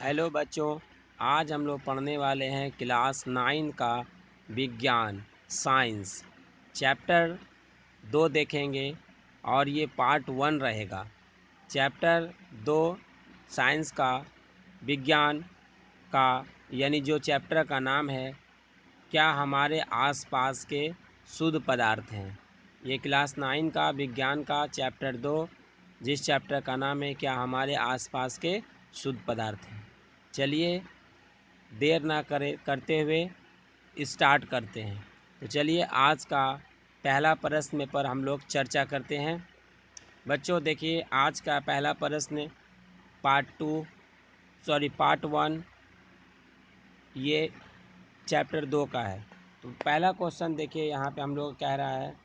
Hello बच्चों, आज हम लोग पढ़ने वाले हैं क्लास 9 का विज्ञान साइंस चैप्टर 2 देखेंगे और ये पार्ट 1 रहेगा। चैप्टर 2 साइंस का विज्ञान का यानी जो चैप्टर का नाम है क्या हमारे आसपास के शुद्ध पदार्थ हैं। ये क्लास 9 का विज्ञान का चैप्टर 2 जिस चैप्टर का नाम है क्या हमारे आसपास के शुद्ध पदार्थ हैं। चलिए देर ना करते हुए स्टार्ट करते हैं। तो चलिए आज का पहला प्रश्न पर हम लोग चर्चा करते हैं। बच्चों देखिए, आज का पहला प्रश्न पार्ट 1 ये चैप्टर 2 का है। तो पहला क्वेश्चन देखिए, यहाँ पे हम लोग कह रहा है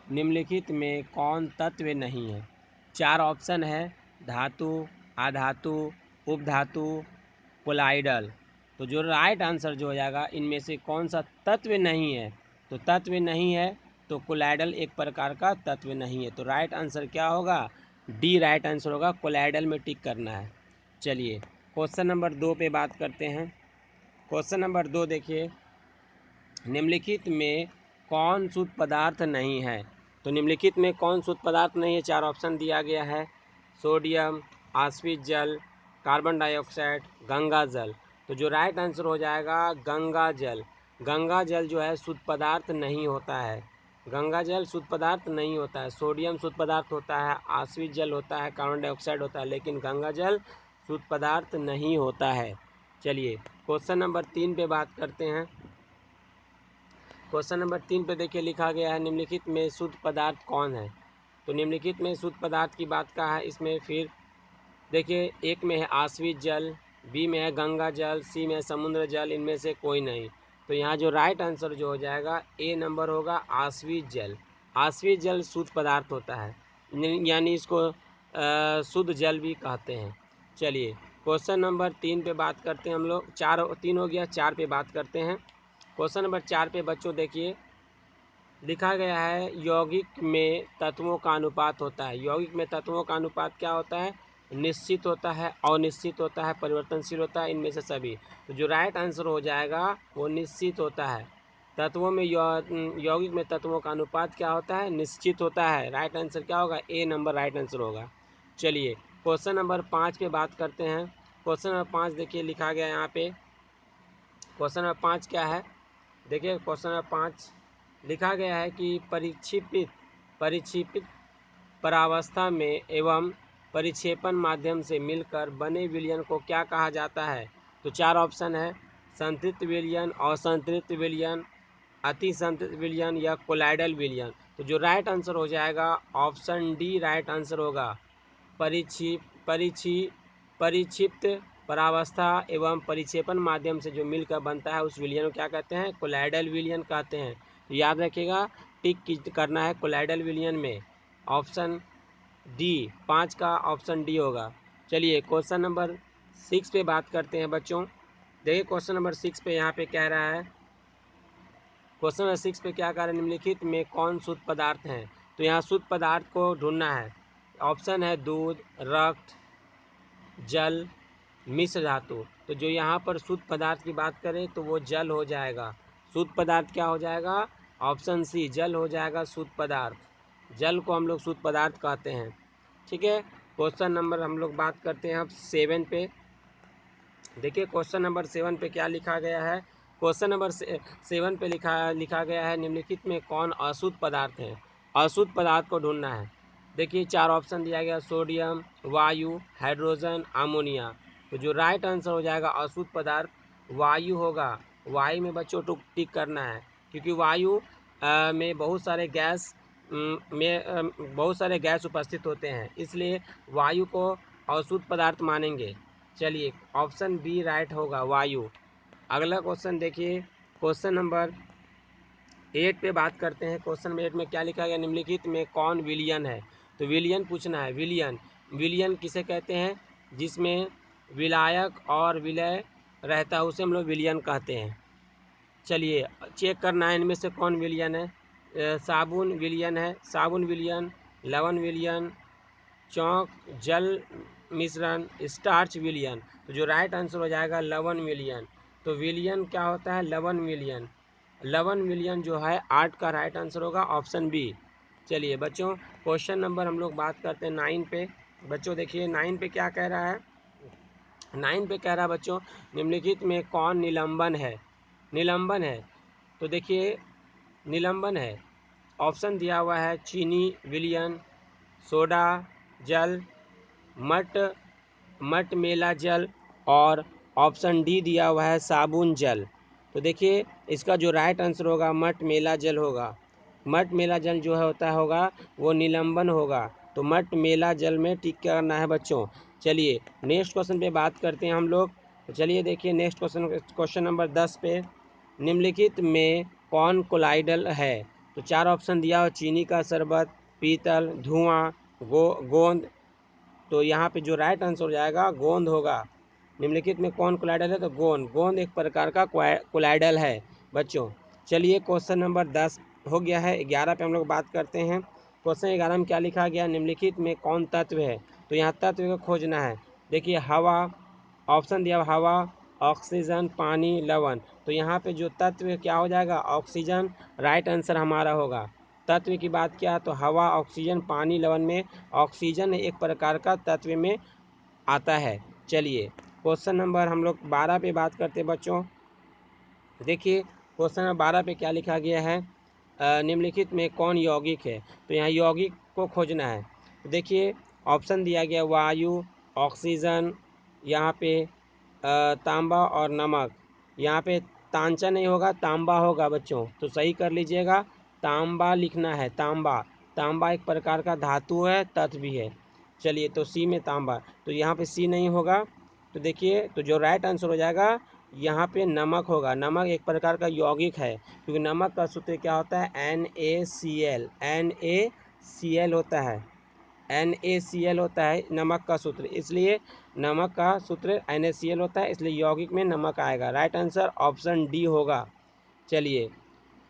निम्नलिखित में कौन तत्व नहीं है। 4 ऑप्शन है, धातु, अधातु, उपधातु, कोलाइडल। तो जो राइट आंसर जो हो जाएगा इनमें से कौन सा तत्व नहीं है। तो तत्व नहीं है तो कोलाइडल एक प्रकार का तत्व नहीं है। तो राइट आंसर क्या होगा, डी राइट आंसर होगा। कोलाइडल में टिक करना है। चलिए क्वेश्चन नंबर 2 पे बात करते हैं। क्वेश्चन नंबर 2 देखिए, निम्नलिखित में कौन शुद्ध पदार्थ नहीं है। तो निम्नलिखित में कौन शुद्ध पदार्थ नहीं है, 4 ऑप्शन दिया गया है। सोडियम, आश्वित जल, कार्बन डाइऑक्साइड, गंगा जल। तो जो राइट आंसर हो जाएगा गंगा जल। गंगा जल जो है शुद्ध पदार्थ नहीं होता है। गंगा जल शुद्ध पदार्थ नहीं होता है। सोडियम शुद्ध पदार्थ होता है, आश्वित जल होता है, कार्बन डाइऑक्साइड होता है, लेकिन गंगा जल शुद्ध पदार्थ नहीं होता है। चलिए क्वेश्चन नंबर 3 पे बात करते हैं। क्वेश्चन नंबर 3 पे देखिए लिखा गया है निम्नलिखित में शुद्ध पदार्थ कौन है। तो निम्नलिखित में शुद्ध पदार्थ की बात का है। इसमें फिर देखिए, एक में है आश्वित जल, बी में है गंगा जल, सी में है समुद्र जल, इनमें से कोई नहीं। तो यहाँ जो राइट आंसर जो हो जाएगा ए नंबर होगा, आश्वित जल। आश्वित जल शुद्ध पदार्थ होता है, यानी इसको शुद्ध जल भी कहते हैं। चलिए क्वेश्चन नंबर 3 पे बात करते हैं हम लोग। 3 हो गया, 4 पे बात करते हैं। क्वेश्चन नंबर 4 पे बच्चों देखिए लिखा गया है यौगिक में तत्वों का अनुपात होता है। यौगिक में तत्वों का अनुपात क्या होता है, निश्चित होता है, अनिश्चित होता है, परिवर्तनशील होता है, इनमें से सभी। तो जो राइट आंसर हो जाएगा वो निश्चित होता है। तत्वों में यौगिक में तत्वों का अनुपात क्या होता है, निश्चित होता है। राइट आंसर क्या होगा, ए नंबर राइट आंसर होगा। चलिए क्वेश्चन नंबर 5 पे बात करते हैं। क्वेश्चन नंबर 5 देखिए लिखा गया यहाँ पे। क्वेश्चन नंबर 5 क्या है, देखिए क्वेश्चन नंबर 5 लिखा गया है कि परिक्षेपित परावस्था में एवं परिक्षेपण माध्यम से मिलकर बने विलयन को क्या कहा जाता है। तो 4 ऑप्शन है, संतृप्त विलयन, असंतृप्त विलयन, अति संतृप्त विलयन या कोलाइडल विलयन। तो जो राइट आंसर हो जाएगा ऑप्शन डी राइट आंसर होगा। परिक्षिप्त परावस्था एवं परिक्षेपण माध्यम से जो मिलकर बनता है उस विलयन को क्या कहते हैं, कोलाइडल विलयन कहते हैं। तो याद रखिएगा, टिक करना है कोलाइडल विलयन में। ऑप्शन डी 5 का ऑप्शन डी होगा। चलिए क्वेश्चन नंबर 6 पे बात करते हैं बच्चों। देखिए क्वेश्चन नंबर 6 पे यहाँ पे कह रहा है, क्वेश्चन नंबर 6 पे क्या कह रहा है, निम्नलिखित में कौन शुद्ध पदार्थ हैं। तो यहाँ शुद्ध पदार्थ को ढूंढना है। ऑप्शन है दूध, रक्त, जल, मिश्र धातु। तो जो यहाँ पर शुद्ध पदार्थ की बात करें तो वो जल हो जाएगा। शुद्ध पदार्थ क्या हो जाएगा, ऑप्शन सी जल हो जाएगा शुद्ध पदार्थ। जल को हम लोग शुद्ध पदार्थ कहते हैं। ठीक है, क्वेश्चन नंबर हम लोग बात करते हैं अब 7 पे। देखिए क्वेश्चन नंबर 7 पे क्या लिखा गया है। क्वेश्चन नंबर 7 पे लिखा गया है निम्नलिखित में कौन अशुद्ध पदार्थ है। अशुद्ध पदार्थ को ढूंढना है। देखिए 4 ऑप्शन दिया गया, सोडियम, वायु, हाइड्रोजन, अमोनिया। तो जो राइट आंसर हो जाएगा अशुद्ध पदार्थ वायु होगा। वायु में बच्चों टिक करना है, क्योंकि वायु में बहुत सारे गैस उपस्थित होते हैं, इसलिए वायु को अशुद्ध पदार्थ मानेंगे। चलिए ऑप्शन बी राइट होगा, वायु। अगला क्वेश्चन देखिए, क्वेश्चन नंबर 8 पे बात करते हैं। क्वेश्चन नंबर 8 में क्या लिखा गया, निम्नलिखित में कौन विलयन है। तो विलयन पूछना है। विलयन किसे कहते हैं, जिसमें विलायक और विलय रहता है उसे हम लोग विलयन कहते हैं। चलिए चेक करना है इनमें से कौन विलयन है। साबुन विलयन है, साबुन विलयन, लवण विलयन, चौक जल मिश्रण स्टार्च विलियन। तो जो राइट आंसर हो जाएगा लवण विलियन। तो विलियन क्या होता है? लवण विलियन। लवण विलियन जो है 8 का राइट आंसर होगा ऑप्शन बी। चलिए बच्चों, क्वेश्चन नंबर हम लोग बात करते हैं 9 पे। बच्चों देखिए 9 पे क्या कह रहा है। 9 पे कह रहा है बच्चों, निम्नलिखित में कौन निलंबन है? निलंबन है। तो देखिए निलंबन है, ऑप्शन दिया हुआ है चीनी विलियन, सोडा जल, मट मट मेला जल, और ऑप्शन डी दिया हुआ है साबुन जल। तो देखिए इसका जो राइट आंसर होगा मट मेला जल होगा। मट मेला जल जो है होता होगा वो निलंबन होगा। तो मट मेला जल में टिक करना है बच्चों। चलिए नेक्स्ट क्वेश्चन पे बात करते हैं हम लोग। तो चलिए देखिए नेक्स्ट क्वेश्चन, क्वेश्चन नंबर 10 पे, निम्नलिखित में कौन कोलाइडल है? तो 4 ऑप्शन दिया हो, चीनी का शरबत, पीतल, धुआं, गोंद। तो यहाँ पे जो राइट आंसर हो जाएगा गोंद होगा। निम्नलिखित में कौन कोलाइडल है? तो गोंद। गोंद एक प्रकार का कोलाइडल है बच्चों। चलिए क्वेश्चन नंबर 10 हो गया है। 11 पे हम लोग बात करते हैं। क्वेश्चन 11 में क्या लिखा गया? निम्नलिखित में कौन तत्व है? तो यहाँ तत्व को खोजना है। देखिए हवा, ऑप्शन दिया हवा, ऑक्सीजन, पानी, लवण। तो यहाँ पे जो तत्व क्या हो जाएगा? ऑक्सीजन राइट आंसर हमारा होगा। तत्व की बात किया तो हवा, ऑक्सीजन, पानी, लवण में ऑक्सीजन एक प्रकार का तत्व में आता है। चलिए क्वेश्चन नंबर हम लोग 12 पे बात करते हैं बच्चों। देखिए क्वेश्चन नंबर 12 पे क्या लिखा गया है? निम्नलिखित में कौन यौगिक है? तो यहाँ यौगिक को खोजना है। तो देखिए ऑप्शन दिया गया वायु, ऑक्सीजन, यहाँ पे तांबा और नमक। यहाँ पे तांचा नहीं होगा, तांबा होगा बच्चों, तो सही कर लीजिएगा। तांबा लिखना है, तांबा। तांबा एक प्रकार का धातु है, तत्व भी है। चलिए तो सी में तांबा, तो यहाँ पे सी नहीं होगा। तो देखिए तो जो राइट आंसर हो जाएगा यहाँ पे नमक होगा। नमक एक प्रकार का यौगिक है, क्योंकि नमक का सूत्र क्या होता है? NaCl। NaCl होता है, NaCl होता है नमक का सूत्र, इसलिए नमक का सूत्र NaCl होता है, इसलिए यौगिक में नमक आएगा। राइट आंसर ऑप्शन डी होगा। चलिए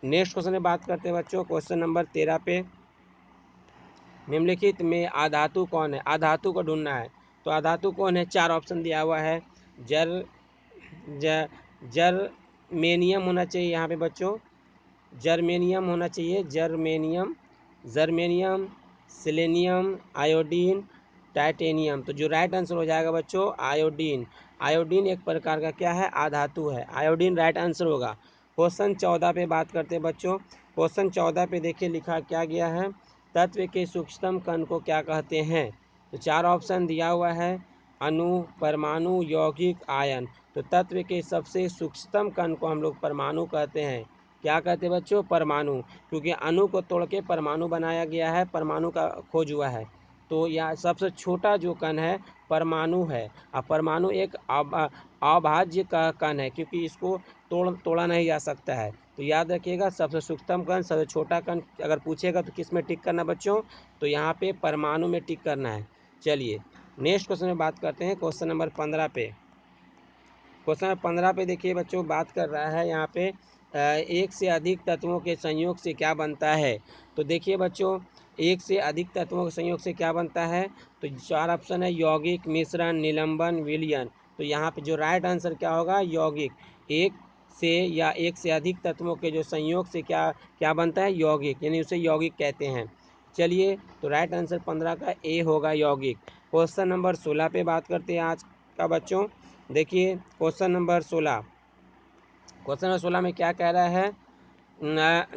नेक्स्ट क्वेश्चन में बात करते हैं बच्चों। क्वेश्चन नंबर 13 पे, निम्नलिखित में आधातु कौन है? आधातु को ढूंढना है। तो आधातु कौन है? 4 ऑप्शन दिया हुआ है। जर जर्मेनियम होना चाहिए यहाँ पे बच्चों, जर्मेनियम होना चाहिए, जर्मेनियम, सेलेनियम, आयोडीन, टाइटेनियम। तो जो राइट आंसर हो जाएगा बच्चों आयोडीन। आयोडीन एक प्रकार का क्या है? आधातु है। आयोडीन राइट आंसर होगा। क्वेश्चन 14 पे बात करते हैं बच्चों। क्वेश्चन 14 पे देखिए लिखा क्या गया है? तत्व के सूक्ष्मतम कण को क्या कहते हैं? तो 4 ऑप्शन दिया हुआ है, अणु, परमाणु, यौगिक, आयन। तो तत्व के सबसे सूक्ष्मतम कण को हम लोग परमाणु कहते हैं। क्या कहते हैं बच्चों? परमाणु, क्योंकि अणु को तोड़ के परमाणु बनाया गया है, परमाणु का खोज हुआ है। तो यह सबसे छोटा जो कण है परमाणु है। और परमाणु एक अभाज्य का कण है, क्योंकि इसको तोड़ा नहीं जा सकता है। तो याद रखिएगा सबसे सूक्ष्मतम कण, सबसे छोटा कण अगर पूछेगा तो किस में टिक करना बच्चों? तो यहाँ पे परमाणु में टिक करना है। चलिए नेक्स्ट क्वेश्चन में बात करते हैं। क्वेश्चन नंबर 15 पे, क्वेश्चन नंबर 15 पे देखिए बच्चों बात कर रहा है यहाँ पे एक से अधिक तत्वों के संयोग से क्या बनता है? तो देखिए बच्चों एक से अधिक तत्वों के संयोग से क्या बनता है? तो 4 ऑप्शन है, यौगिक, मिश्रण, निलंबन, विलयन। तो यहाँ पे जो राइट आंसर क्या होगा? यौगिक। एक से या एक से अधिक तत्वों के जो संयोग से क्या क्या बनता है? यौगिक, यानी उसे यौगिक कहते हैं। चलिए तो राइट आंसर 15 का ए होगा, यौगिक। क्वेश्चन नंबर 16 पे बात करते हैं आज का बच्चों। देखिए क्वेश्चन नंबर 16, क्वेश्चन नंबर 16 में क्या कह रहा है?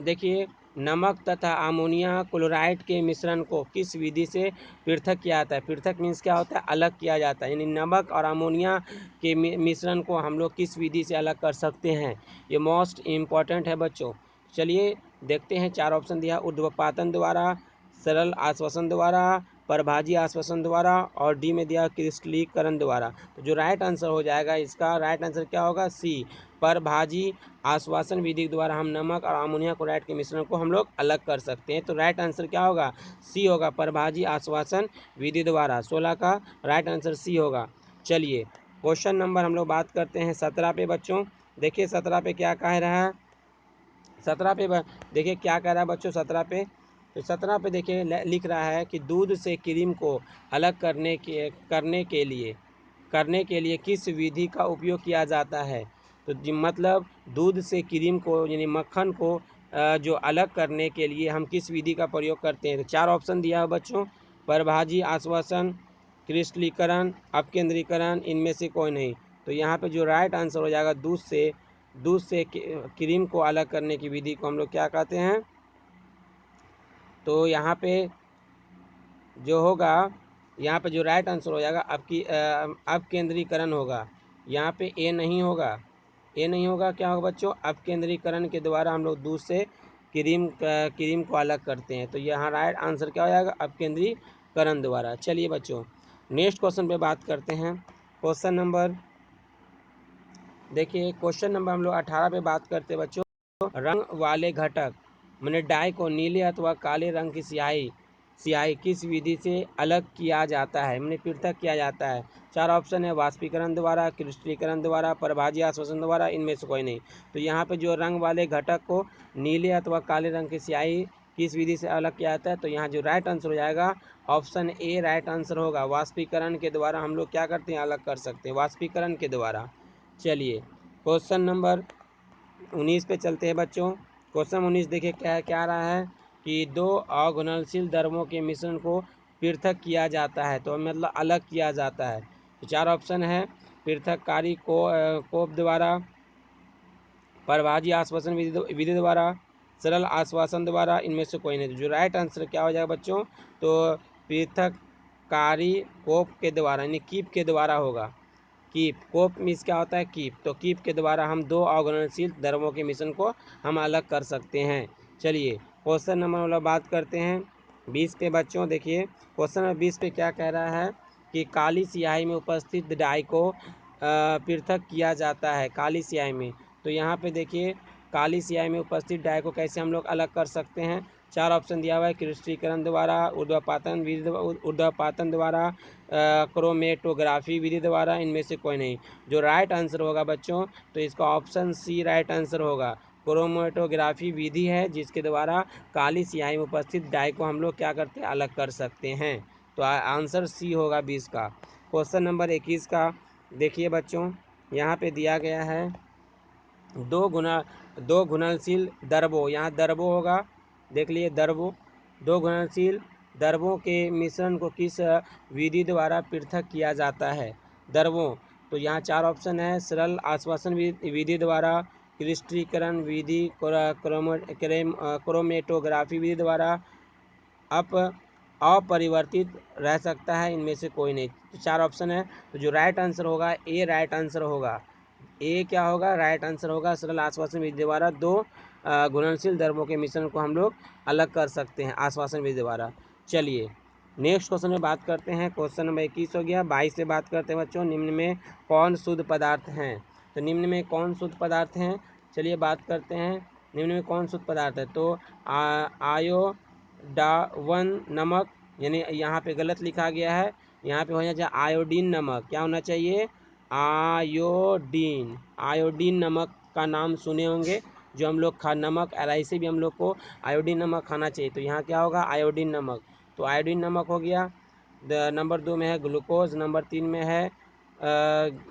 देखिए नमक तथा अमोनिया क्लोराइड के मिश्रण को किस विधि से पृथक किया जाता है? पृथक मीन्स क्या होता है? अलग किया जाता है, यानी नमक और अमोनिया के मिश्रण को हम लोग किस विधि से अलग कर सकते हैं? ये मोस्ट इम्पॉर्टेंट है बच्चों। चलिए देखते हैं। 4 ऑप्शन दिया, ऊर्ध्वपातन द्वारा, सरल आश्वासन द्वारा, परभाजी आश्वासन द्वारा, और डी में दिया क्रिस्टलीकरण द्वारा। तो जो राइट आंसर हो जाएगा इसका राइट आंसर क्या होगा? सी, परभाजी आश्वासन विधि द्वारा हम नमक और अमोनिया क्लोराइड के मिश्रण को हम लोग अलग कर सकते हैं। तो राइट आंसर क्या होगा? सी होगा, परभाजी आश्वासन विधि द्वारा। 16 का राइट आंसर सी होगा। चलिए क्वेश्चन नंबर हम लोग बात करते हैं 17 पे बच्चों। देखिए 17 पे क्या कह रहा है? 17 पे देखिए क्या कह रहा है बच्चों? 17 पे तो 17 पे देखिए लिख रहा है कि दूध से क्रीम को अलग करने के लिए किस विधि का उपयोग किया जाता है। तो मतलब दूध से क्रीम को यानी मक्खन को जो अलग करने के लिए हम किस विधि का प्रयोग करते हैं। तो 4 ऑप्शन दिया है बच्चों, परभाजी, आश्वासन, क्रिस्टलीकरण, अपकेंद्रीकरण, इनमें से कोई नहीं। तो यहाँ पे जो राइट आंसर हो जाएगा दूध से क्रीम को अलग करने की विधि को हम लोग क्या कहते हैं। तो यहाँ पे जो होगा, यहाँ पे जो राइट आंसर हो जाएगा अपकेंद्रीकरण होगा। यहाँ पे ए नहीं होगा, क्या होगा बच्चों, अपकेंद्रीकरण के द्वारा हम लोग दूध से क्रीम को अलग करते हैं। तो यहाँ राइट आंसर क्या हो जाएगा, अपकेंद्रीकरण द्वारा। चलिए बच्चों नेक्स्ट क्वेश्चन पे बात करते हैं। क्वेश्चन नंबर देखिए, क्वेश्चन नंबर हम लोग 18 पे बात करते हैं बच्चों। रंग वाले घटक मैंने डाई को नीले अथवा काले रंग की स्याही किस विधि से अलग किया जाता है, मैंने पृथक किया जाता है। 4 ऑप्शन है, वाष्पीकरण द्वारा, क्रिस्टलीकरण द्वारा, परभाजी आश्वासन द्वारा, इनमें से कोई नहीं। तो यहाँ पे जो रंग वाले घटक को नीले अथवा काले रंग की स्याही किस विधि से अलग किया जाता है। तो यहाँ जो राइट आंसर हो जाएगा ऑप्शन ए राइट आंसर होगा। वाष्पीकरण के द्वारा हम लोग क्या करते हैं, अलग कर सकते हैं, वाष्पीकरण के द्वारा। चलिए क्वेश्चन नंबर 19 पे चलते हैं बच्चों। क्वेश्चन 19 देखिए क्या रहा है कि दो अघुलनशील द्रवों के मिश्रण को पृथक किया जाता है, तो मतलब अलग किया जाता है। तो 4 ऑप्शन है, पृथककारी कोप द्वारा, परभाजी आश्वासन विधि द्वारा, सरल आश्वासन द्वारा, इनमें से कोई नहीं। तो जो राइट आंसर क्या हो जाएगा बच्चों, तो पृथककारी कोप के द्वारा यानी कीप के द्वारा होगा। कीप, कोप मीन्स क्या होता है, कीप। तो कीप के द्वारा हम दो अघुलनशील द्रवों के मिश्रण को हम अलग कर सकते हैं। चलिए क्वेश्चन नंबर वाला बात करते हैं 20 पे बच्चों। देखिए क्वेश्चन नंबर 20 पे क्या कह रहा है कि काली स्याही में उपस्थित डाई को पृथक किया जाता है। काली स्याही में, तो यहाँ पे देखिए काली स्याही में उपस्थित डाई को कैसे हम लोग अलग कर सकते हैं। 4 ऑप्शन दिया हुआ है, क्रिस्टलीकरण द्वारा, ऊर्ध्वपातन द्वारा, क्रोमेटोग्राफी विधि द्वारा, इनमें से कोई नहीं। जो राइट आंसर होगा बच्चों, तो इसका ऑप्शन सी राइट आंसर होगा। क्रोमेटोग्राफी विधि है जिसके द्वारा काली स्याही में उपस्थित डाई को हम लोग क्या करते हैं, अलग कर सकते हैं। तो आंसर सी होगा 20 का। क्वेश्चन नंबर 21 का देखिए बच्चों, यहाँ पे दिया गया है दो घुलनशील दरबों, यहाँ दरबों होगा, देख लिए दरबों, दो घुलनशील दरबों के मिश्रण को किस विधि द्वारा पृथक किया जाता है। दरबों, तो यहाँ 4 ऑप्शन है, सरल आश्वासन विधि द्वारा, क्रिस्टलीकरण विधि, क्रोमेटोग्राफी विधि द्वारा, अपरिवर्तित रह सकता है, इनमें से कोई नहीं। तो 4 ऑप्शन है, तो जो राइट आंसर होगा ए राइट आंसर होगा। ए क्या होगा, राइट आंसर होगा। सरल आश्वासन विधि द्वारा दो घुलनशील द्रवों के मिश्रण को हम लोग अलग कर सकते हैं आश्वासन विधि द्वारा। चलिए नेक्स्ट क्वेश्चन में बात करते हैं। क्वेश्चन नंबर 21 हो गया। 22 से बात करते हैं बच्चों, निम्न में कौन शुद्ध पदार्थ हैं। तो निम्न में कौन शुद्ध पदार्थ हैं, चलिए बात करते हैं। निम्न में कौन शुद्ध पदार्थ है, तो आयोडावन नमक, यानी यहाँ पे गलत लिखा गया है, यहाँ पे होना चाहिए आयोडीन नमक। क्या होना चाहिए, आयोडीन नमक का नाम सुने होंगे, जो हम लोग नमक एल से भी हम लोग को आयोडीन नमक खाना चाहिए। तो यहाँ क्या होगा, आयोडीन नमक। तो आयोडीन नमक हो गया। नंबर 2 में है ग्लूकोज, नंबर 3 में है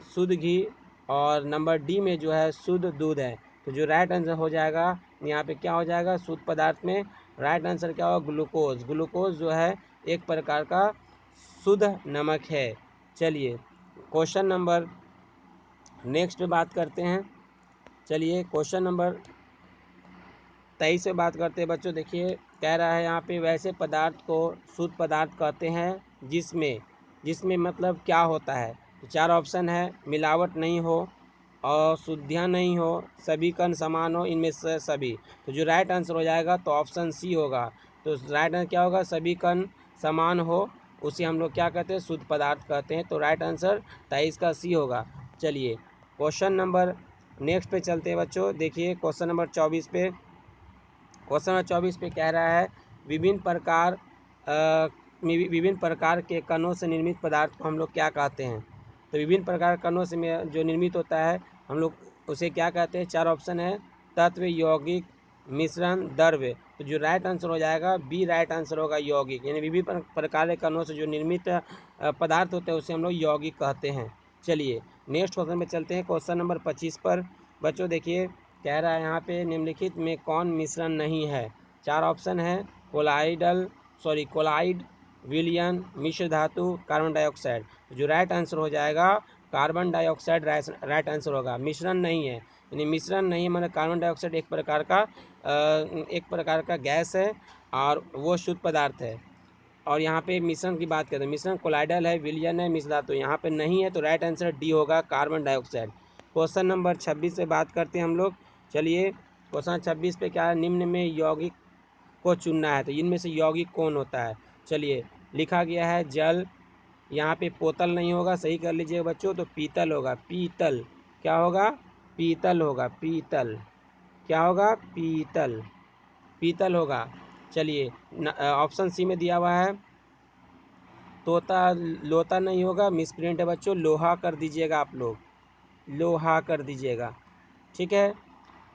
शुद्ध घी, और नंबर डी में जो है शुद्ध दूध है। तो जो राइट आंसर हो जाएगा यहाँ पे क्या हो जाएगा, शुद्ध पदार्थ में राइट आंसर क्या होगा, ग्लूकोज। ग्लूकोज जो है एक प्रकार का शुद्ध नमक है। चलिए क्वेश्चन नंबर नेक्स्ट पे बात करते हैं। चलिए क्वेश्चन नंबर 23 पे बात करते हैं बच्चों। देखिए कह रहा है यहाँ पे, वैसे पदार्थ को शुद्ध पदार्थ कहते हैं जिसमें मतलब क्या होता है। तो 4 ऑप्शन है, मिलावट नहीं हो, अशुद्धियाँ नहीं हो, सभी कण समान हो, इनमें से सभी। तो जो राइट आंसर हो जाएगा तो ऑप्शन सी होगा। तो राइट आंसर क्या होगा, सभी कण समान हो, उसे हम लोग क्या कहते हैं, शुद्ध पदार्थ कहते हैं। तो राइट आंसर 23 का सी होगा। चलिए क्वेश्चन नंबर नेक्स्ट पे चलते हैं बच्चों। देखिए क्वेश्चन नंबर 24 पे, क्वेश्चन नंबर 24 पे कह रहा है विभिन्न प्रकार के कणों से निर्मित पदार्थ को हम लोग क्या कहते हैं। तो विभिन्न प्रकार के कणों से जो निर्मित होता है हम लोग उसे क्या कहते हैं। 4 ऑप्शन है, तत्व, यौगिक, मिश्रण, द्रव्य। तो जो राइट आंसर हो जाएगा बी राइट आंसर होगा यौगिक, यानी विभिन्न प्रकार के कणों से जो निर्मित पदार्थ होते हैं उसे हम लोग यौगिक कहते हैं। चलिए नेक्स्ट क्वेश्चन में चलते हैं, क्वेश्चन नंबर 25 पर। बच्चों देखिए कह रहा है यहाँ पे निम्नलिखित में कौन मिश्रण नहीं है। 4 ऑप्शन है, कोलाइड, विलयन, मिश्र धातु, कार्बन डाइऑक्साइड। जो राइट आंसर हो जाएगा कार्बन डाइऑक्साइड राइट आंसर होगा। मिश्रण नहीं है, यानी मिश्रण नहीं है मतलब कार्बन डाइऑक्साइड एक प्रकार का गैस है और वो शुद्ध पदार्थ है। और यहाँ पे मिश्रण की बात करें, मिश्रण कोलाइडल है, विलयन है, मिश्र धातु यहाँ पे नहीं है, तो राइट आंसर डी होगा कार्बन डाइऑक्साइड। क्वेश्चन नंबर 26 पे बात करते हैं हम लोग। चलिए क्वेश्चन 26 पे क्या है, निम्न में यौगिक को चुनना है, तो इनमें से यौगिक कौन होता है। चलिए लिखा गया है जल, यहाँ पे पोतल नहीं होगा, सही कर लीजिएगा बच्चों, तो पीतल होगा। पीतल क्या होगा, पीतल होगा, पीतल क्या होगा, पीतल, पीतल होगा। चलिए ऑप्शन सी में दिया हुआ है तोता, लोता नहीं होगा, मिसप्रिंट है बच्चों, लोहा कर दीजिएगा आप लोग, लोहा कर दीजिएगा, ठीक है।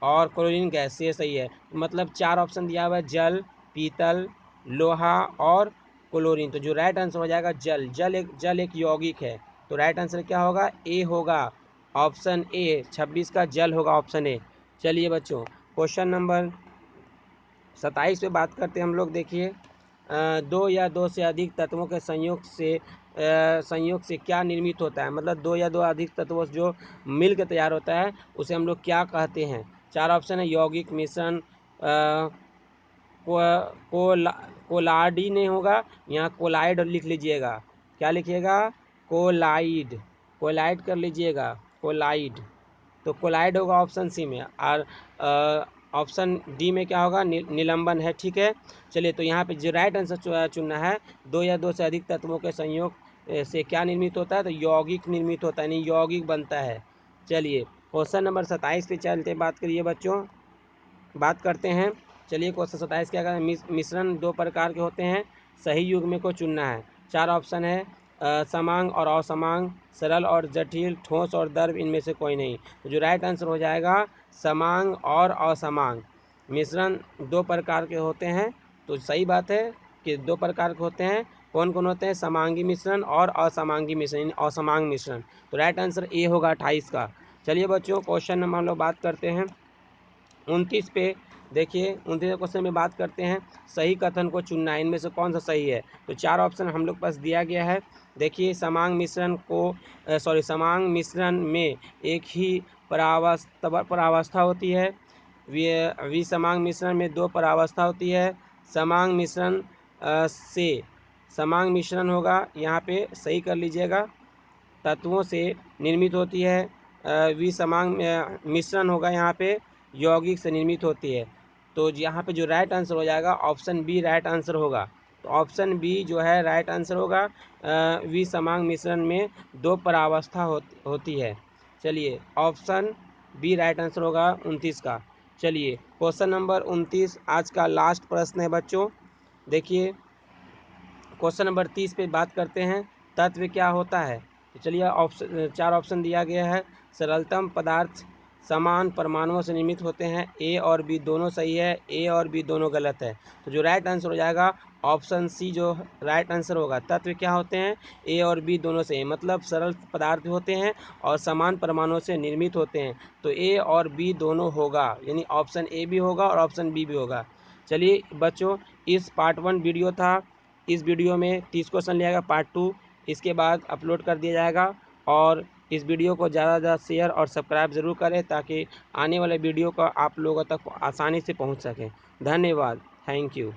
और क्लोरीन गैस, ये सही है। मतलब 4 ऑप्शन दिया हुआ है, जल, पीतल, लोहा और क्लोरीन। तो जो राइट आंसर हो जाएगा जल। जल एक यौगिक है, तो राइट आंसर क्या होगा, ए होगा, ऑप्शन ए। 26 का जल होगा, ऑप्शन ए। चलिए बच्चों क्वेश्चन नंबर 27 पे बात करते हैं हम लोग। देखिए दो या दो से अधिक तत्वों के संयोग से क्या निर्मित होता है। मतलब 2 या 2 अधिक तत्वों से जो मिल के तैयार होता है उसे हम लोग क्या कहते हैं। 4 ऑप्शन है, यौगिक, मिश्रण, कोलाडी नहीं होगा, यहाँ कोलाइड लिख लीजिएगा। क्या लिखिएगा, कोलाइड, कोलाइड कर लीजिएगा, कोलाइड। तो कोलाइड होगा ऑप्शन सी में। और ऑप्शन डी में क्या होगा, निलंबन है, ठीक है। चलिए तो यहाँ पे जो राइट आंसर चुनना है, 2 या 2 से अधिक तत्वों के संयोग से क्या निर्मित होता है, तो यौगिक निर्मित होता है, यानी यौगिक बनता है। चलिए क्वेश्चन नंबर 27 पे चलते बात करिए बच्चों, बात करते हैं। चलिए क्वेश्चन 27 क्या कहते हैं, मिश्रण 2 प्रकार के होते हैं, सही युग्म को चुनना है। 4 ऑप्शन है, समांग और असमांग, सरल और जटिल, ठोस और द्रव, इनमें से कोई नहीं। तो जो राइट आंसर हो जाएगा समांग और असमांग। मिश्रण 2 प्रकार के होते हैं, तो सही बात है कि 2 प्रकार के होते हैं। कौन कौन होते हैं, समांगी मिश्रण और असमांगी मिश्रण, असमांग मिश्रण। तो राइट आंसर ए होगा 28 का। चलिए बच्चों क्वेश्चन नंबर हम लोग बात करते हैं 29 पे। देखिए 29 क्वेश्चन में बात करते हैं, सही कथन को चुनना है, इनमें से कौन सा सही है। तो 4 ऑप्शन हम लोग पास दिया गया है। देखिए समांग मिश्रण में एक ही परावस्था होती है। विसमांग मिश्रण में 2 परावस्था होती है। समांग मिश्रण से समांग मिश्रण होगा, यहाँ पे सही कर लीजिएगा, तत्वों से निर्मित होती है। विसमांग मिश्रण होगा यहाँ पे यौगिक से निर्मित होती है। तो यहाँ पे जो राइट आंसर हो जाएगा ऑप्शन बी राइट आंसर होगा। तो ऑप्शन बी जो है राइट आंसर होगा। विसमांग मिश्रण में 2 परावस्था होती है। चलिए ऑप्शन बी राइट आंसर होगा 29 का। चलिए क्वेश्चन नंबर 29 आज का लास्ट प्रश्न है बच्चों। देखिए क्वेश्चन नंबर 30 पे बात करते हैं, तत्व क्या होता है। तो चलिए 4 ऑप्शन दिया गया है। सरलतम पदार्थ समान परमाणुओं से निर्मित होते हैं, ए और बी दोनों सही है, ए और बी दोनों गलत है। तो जो राइट आंसर हो जाएगा ऑप्शन सी जो राइट आंसर होगा। तत्व क्या होते हैं, ए और बी दोनों सही, मतलब सरल पदार्थ होते हैं और समान परमाणुओं से निर्मित होते हैं, तो ए और बी दोनों होगा, यानी ऑप्शन ए भी होगा और ऑप्शन बी भी होगा। चलिए बच्चों इस पार्ट 1 वीडियो था, इस वीडियो में 30 क्वेश्चन लिया जाएगा, पार्ट 2 इसके बाद अपलोड कर दिया जाएगा। और इस वीडियो को ज़्यादा से ज़्यादा शेयर और सब्सक्राइब ज़रूर करें ताकि आने वाले वीडियो का आप लोगों तक आसानी से पहुंच सके। धन्यवाद, थैंक यू।